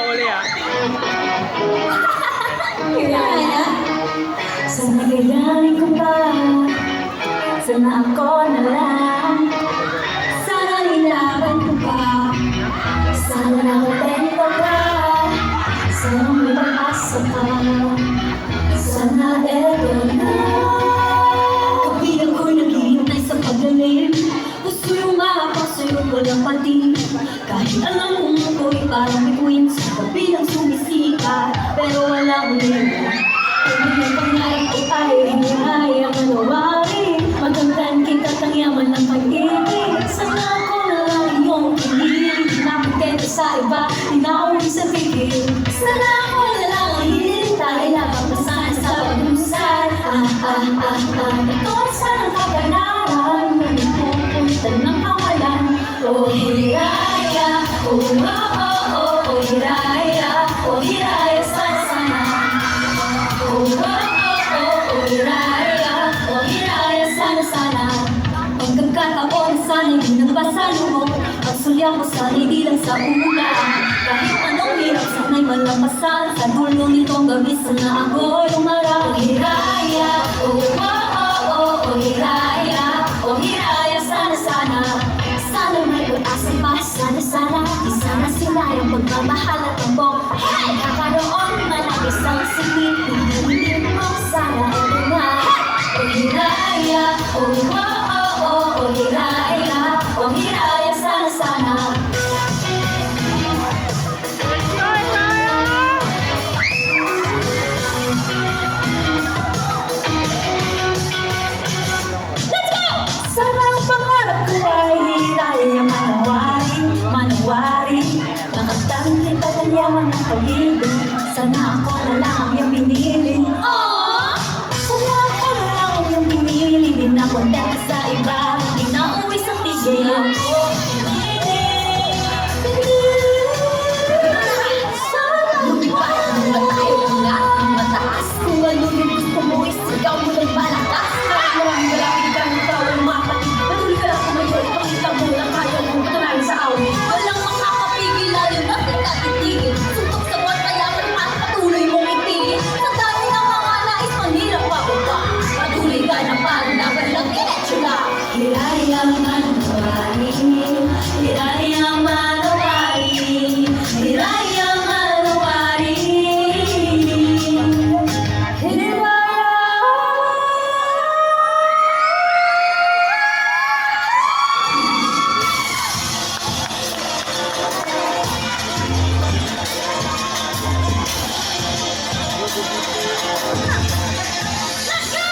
uli ah. Kaya sana gayahin ko pa, sana ako na lang, sana nilaban ko pa, sana nakatento ka, sana may pag-asa ka, sana eto na. Kabilang ko naghihintay sa paglalim, gusto yung maapak sa'yo walang pating. Kahit alam kong ako'y parang bituin sa kabilang sumisikat, pero walang ulit. Kung yung pangarap ko ay hinihaya manawari, magandang kita ng yaman ng pag-ibig. Sana ako na lang iyong pinilig, nakikita sa iba, hinauwi sa pigil. Sana ako na lang ang hinintay, lapagpasan sa pag-usay. Ito ay sanang kaganaran, ngunit pupunta ng kawalan. Oh, hiraya, oh, oh, oh, oh, oh, hiraya, oh, hiraya, sana, sana. Oh, oh, oh, oh, oh, hiraya, oh, hiraya, sana, sana. Pagkakataon, sana hindi nang pasalubong, ang sulya ko sana hindi lang sa una. Kahit anong hirap, sana'y malampasan, sa dulo nitong gabi, sana ako lumarang. Oh, hiraya, oh, oh, oh, oh, oh, hiraya, oh, hiraya, sana, sana. Sana may pag-asa pa, sana, sana. Di sana sila yung pagmamahal at tambok. Hey! Kakaroon man ang isang silid, hindi mo sana ito na. Oh, hiraya, oh, oh, oh, oh, oh, hiraya, oh, hiraya, sana, sana. Sana ang pangarap ko ay hiraya manawari, manawari. Nakatang kita ng yaman ng pag-ibig, sana ako na lang ang iyong pinili. Sana ako na lang ang iyong pinili, di na kontak sa iba, di na uwi sa tigil. Sana lumipat na tayo ng ating mataas. Kung ano yung gusto mo, isigaw mo ng malakas. Maraming malapit ka ng tao ng mga kapatid. Patuloy ka lang kumayon, ipakita mo lang kaya mong patunayan sa awit. Walang makakapigil, lalo natin katitigil. Suntok sa buwan, kaya at patuloy mong itigil. Sa dami ng mga nais, manirang pababa. Patuloy ka na paglaban lang, diretso lang. Hiraya manawari, hiraya manawari, hiraya manawari. Let's go!